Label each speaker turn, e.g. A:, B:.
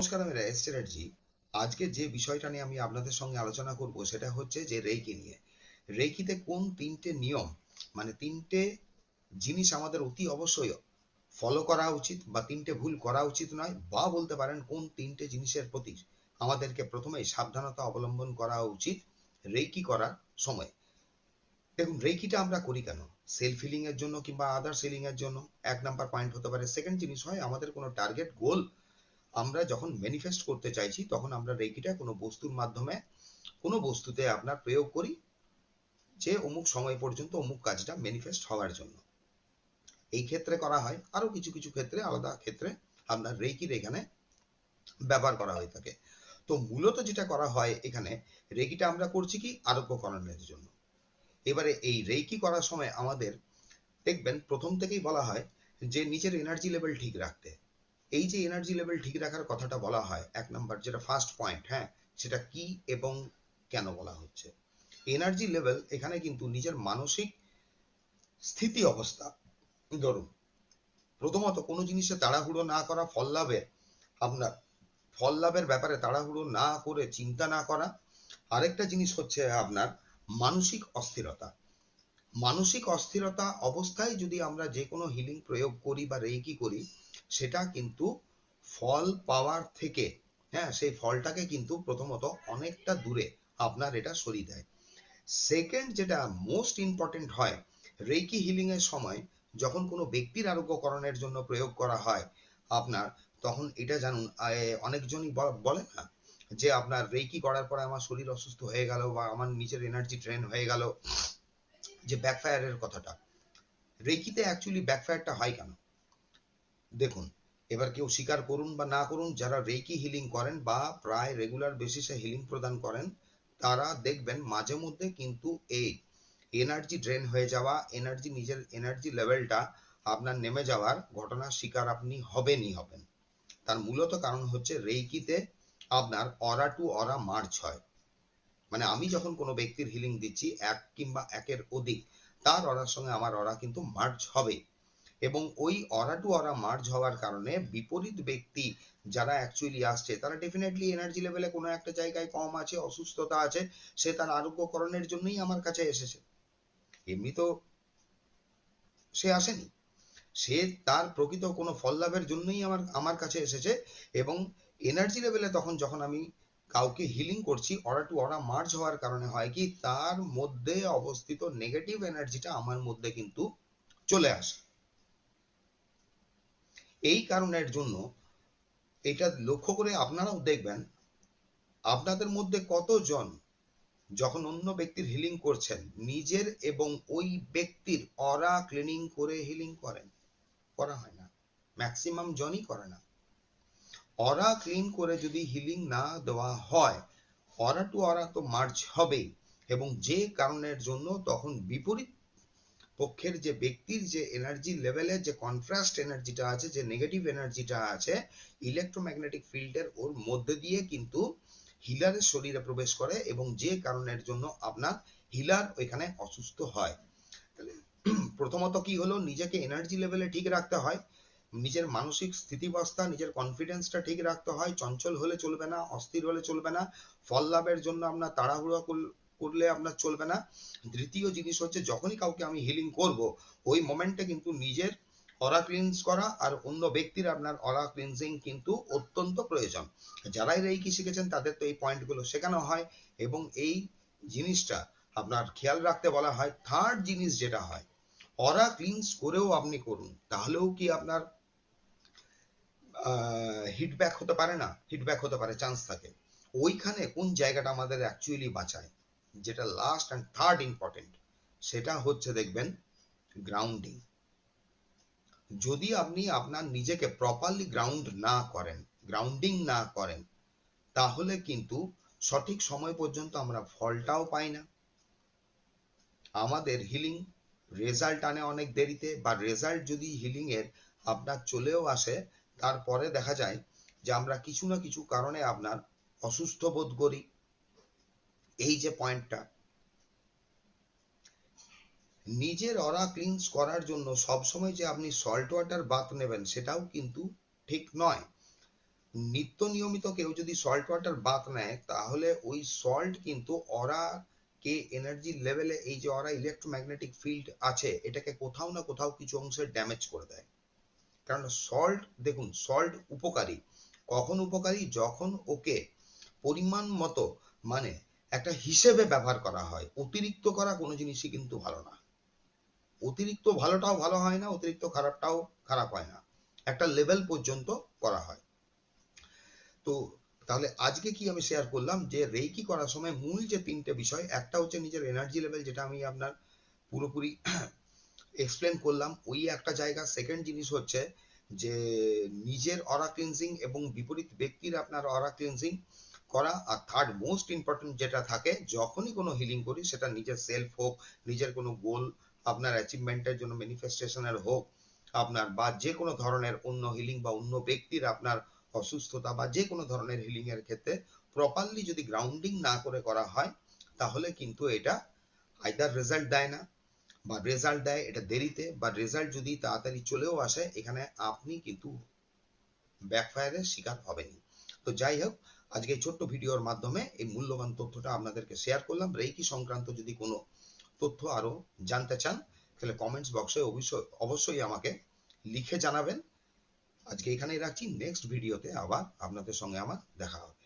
A: নমস্কার, আমি রায়েশ চ্যাটার্জি। আজকে যে বিষয়টা নিয়ে আমি আপনাদের সঙ্গে আলোচনা করব সেটা হচ্ছে যে রেকি নিয়ে। রেকিতে কোন তিনটে নিয়ম, মানে তিনটে জিনিস আমাদের অতি অবশ্যই ফলো করা উচিত বা তিনটে ভুল করা উচিত নয়, বা বলতে পারেন কোন তিনটে জিনিসের প্রতি আমাদেরকে প্রথমেই সাবধানতা অবলম্বন করা উচিত রেকি করার সময়। দেখুন, রেকিটা আমরা করি কেন? সেলফ হিলিং এর জন্য কিংবা আদার্স হিলিং এর জন্য এক নাম্বার পয়েন্ট হতে পারে। সেকেন্ড জিনিস হয় আমাদের কোনো টার্গেট গোল আমরা যখন ম্যানিফেস্ট করতে চাইছি তখন আমরা রেকিটা কোনো বস্তুর মাধ্যমে কোনো বস্তুতে আপনার প্রয়োগ করি, যে অমুক সময় পর্যন্ত অমুক কাজটা ম্যানিফেস্ট হওয়ার জন্য। এই ক্ষেত্রে করা হয়, আরো কিছু কিছু ক্ষেত্রে আলাদা ক্ষেত্রে আপনার রেকির এখানে ব্যবহার করা হয়ে থাকে। তো মূলত যেটা করা হয় এখানে, রেকিটা আমরা করছি কি আরোগ্যকরণের জন্য। এবারে এই রেকি করার সময় আমাদের দেখবেন প্রথম থেকেই বলা হয় যে নিজের এনার্জি লেভেল ঠিক রাখতে। এই যে এনার্জি লেভেল ঠিক রাখার কথাটা বলা হয়, এক নাম্বার যেটা ফার্স্ট পয়েন্ট, হ্যাঁ, সেটা কি এবং কেন বলা হচ্ছে? এনার্জি লেভেল এখানে কিন্তু নিজের মানসিক স্থিতি অবস্থা। ধরুন, প্রথমত কোনো জিনিসে তাড়াহুড়ো না করা, ফল লাভের আপনার ফল লাভের ব্যাপারে তাড়াহুড়ো না করে চিন্তা না করা। আরেকটা জিনিস হচ্ছে আপনার মানসিক অস্থিরতা। মানসিক অস্থিরতা অবস্থায় যদি আমরা যে কোনো হিলিং প্রয়োগ করি বা রেকি করি, সেটা কিন্তু ফল পাওয়ার থেকে, হ্যাঁ, সেই ফলটাকে কিন্তু প্রথমত অনেকটা দূরে আপনার এটা সরিয়ে দেয়। সেকেন্ড যেটা মোস্ট ইম্পর্টেন্ট হয় রেকি হিলিং এর সময়, যখন কোনো ব্যক্তির আরোগ্যকরণের জন্য প্রয়োগ করা হয় আপনার, তখন এটা জানুন, অনেকজনই বলে না যে আপনার রেকি করার পরে আমার শরীর অসুস্থ হয়ে গেল বা আমার নিজের এনার্জি ড্রেন হয়ে গেল, যে ব্যাকফায়ারের কথাটা। রেকিতে অ্যাকচুয়ালি ব্যাকফায়ারটা হয় কেন? দেখুন, এবার কেউ স্বীকার করুন বা না করুন, যারা রেকি হিলিং করেন বা প্রায় রেগুলার বেসিসে হিলিং প্রদান করেন, তারা দেখবেন মাঝে মধ্যে কিন্তু এই এনার্জি ড্রেন হয়ে যাওয়া, নিজের এনার্জি লেভেলটা আপনার নেমে যাওয়ার ঘটনার শিকার আপনি হবেনই হবেন। তার মূলত কারণ হচ্ছে রেকিতে আপনার অরা টু অরা মার্চ হয়। মানে আমি যখন কোনো ব্যক্তির হিলিং দিচ্ছি, এক কিংবা একের অধিক তার অরার সঙ্গে আমার অরা কিন্তু মার্চ হবে, এবং ওই অরা টু অরা মার্জ হওয়ার কারণে বিপরীত ব্যক্তি যারা অ্যাকচুয়ালি আসছে, তারা ডেফিনেটলি এনার্জি লেভেলে কোনো একটা জায়গায় কম আছে, অসুস্থতা আছে, সে তার আরোগ্যকরণের জন্যই আমার কাছে এসেছে। এমনি তো সে আসেনি, সে তার প্রকৃত কোনো ফল লাভের জন্যই আমার আমার কাছে এসেছে। এবং এনার্জি লেভেলে তখন যখন আমি কাউকে হিলিং করছি, অরা টু অরা মার্জ হওয়ার কারণে হয় কি, তার মধ্যে অবস্থিত নেগেটিভ এনার্জিটা আমার মধ্যে কিন্তু চলে আসে। এই কারণের জন্য এটা লক্ষ্য করে আপনারাও দেখবেন আপনাদের মধ্যে কতজন যখন অন্য ব্যক্তির হিলিং করছেন, নিজের এবং ওই ব্যক্তির অরা ক্লিনিং করে হিলিং করেন? করা হয় না, ম্যাক্সিমাম জনই করে না। অরা ক্লিন করে যদি হিলিং না দেওয়া হয়, অরা টু অরা তো মার্চ হবেই, এবং যে কারণের জন্য তখন বিপরীত পক্ষের যে ব্যক্তির যে এনার্জি লেভেলের যে কন্ট্রাস্ট এনার্জিটা আছে, যে নেগেটিভ এনার্জিটা আছে, ইলেকট্রোম্যাগনেটিক ফিল্ডের ওর মধ্যে দিয়ে কিন্তু হিলারের শরীরে প্রবেশ করে, এবং যে কারণের জন্য আপনার হিলার ওইখানে অসুস্থ হয়। তাহলে প্রথমত কি হলো, নিজেকে এনার্জি লেভেলে ঠিক রাখতে হয়, নিজের মানসিক স্থিতিবস্থা, নিজের কনফিডেন্সটা ঠিক রাখতে হয়। চঞ্চল হলে চলবে না, অস্থির হলে চলবে না, ফল লাভের জন্য আপনার তাড়াহুড়ো করলে আপনার চলবে না। দ্বিতীয় জিনিস হচ্ছে, যখনই কাউকে আমি হিলিং করব, ওই মোমেন্টে কিন্তু নিজের অরা ক্লিনস করা আর অন্য ব্যক্তির আপনার অরা ক্লিনজিং কিন্তু অত্যন্ত প্রয়োজন। যারাই রেকি শিখেছেন তাদের তো এই পয়েন্টগুলো শেখানো হয়, এবং এই জিনিসটা আপনার খেয়াল রাখতে বলা হয়। থার্ড জিনিস যেটা হয়, অরা ক্লিনস করেও আপনি করুন, তাহলেও কি আপনার হিটব্যাক হতে পারে? না, হিটব্যাক হতে পারে, চান্স থাকে। ওইখানে কোন জায়গাটা আমাদের অ্যাকচুয়ালি বাঁচায়, যেটা লাস্ট অ্যান্ড থার্ড ইম্পর্টেন্ট, সেটা হচ্ছে দেখবেন গ্রাউন্ডিং। যদি আপনি আপনার নিজেকে প্রপারলি গ্রাউন্ডিং না করেন, তাহলে কিন্তু সঠিক সময় পর্যন্ত আমরা ফলটাও পাই না। আমাদের হিলিং রেজাল্ট আনে অনেক দেরিতে, বা রেজাল্ট যদি হিলিং এর আপনার চলেও আসে, তারপরে দেখা যায় যে আমরা কিছু না কিছু কারণে আপনার অসুস্থ বোধ করি। এই যে পয়েন্টটা, নিজের অরা ক্লিনস করার জন্য সবসময় যে আপনি সল্ট ওয়াটার বাথ নেবেন, সেটাও কিন্তু ঠিক নয়। নিত্য নিয়মিত কেউ যদি সল্ট ওয়াটার বাথ নেয়, তাহলে ওই সল্ট কিন্তু অরা কে এনার্জি লেভেলে, এই যে অরা ইলেকট্রোম্যাগনেটিক ফিল্ড আছে, এটাকে কোথাও না কোথাও কিছু অংশে ড্যামেজ করে দেয়। কারণ সল্ট, দেখুন সল্ট উপকারী, কখন উপকারী? যখন ওকে পরিমাণ মতো, মানে একটা হিসেবে ব্যবহার করা হয়। অতিরিক্ত করা কোনো জিনিসই কিন্তু ভালো না। অতিরিক্ত ভালোটাও ভালো হয় না, অতিরিক্ত খারাপটাও খারাপ হয় না, একটা লেভেল পর্যন্ত করা হয়। তো তাহলে আজকে কি আমি শেয়ার করলাম, যে রেকি করার সময় মূল যে তিনটে বিষয়, একটা হচ্ছে নিজের এনার্জি লেভেল, যেটা আমি আপনার পুরোপুরি এক্সপ্লেন করলাম, ওই একটা জায়গা। সেকেন্ড জিনিস হচ্ছে যে নিজের অরা ক্লিনজিং এবং বিপরীত ব্যক্তির আপনার অরা ক্লিনজিং করা। আর থার্ড মোস্ট ইম্পর্টেন্ট যেটা থাকে, যখনই কোনো হিলিং করি, সেটা নিজের সেলফ হোক, নিজের কোনো গোল আপনার অ্যাচিভমেন্টের জন্য ম্যানিফেস্টেশনের হোক আপনার, বা যে কোনো ধরনের অন্য হিলিং বা অন্য ব্যক্তির আপনার অসুস্থতা বা যে কোনো ধরনের হিলিং এর ক্ষেত্রে প্রপারলি যদি গ্রাউন্ডিং না করে করা হয়, তাহলে কিন্তু এটা আইদার রেজাল্ট দেয় না, বা রেজাল্ট দেয় এটা দেরিতে, বা রেজাল্ট যদি তাড়াতাড়ি চলেও আসে, এখানে আপনি কিন্তু ব্যাকফায়ারের শিকার হবেন। তো যাই হোক, আজকে এই ছোট্ট ভিডিওর মাধ্যমে এই মূল্যবান তথ্যটা আপনাদেরকে শেয়ার করলাম। রেকি সংক্রান্ত যদি কোনো তথ্য আরো জানতে চান, তাহলে কমেন্টস বক্সে অবশ্যই আমাকে লিখে জানাবেন। আজকে এখানেই রাখছি, নেক্সট ভিডিওতে আবার আপনাদের সঙ্গে আমার দেখা হবে।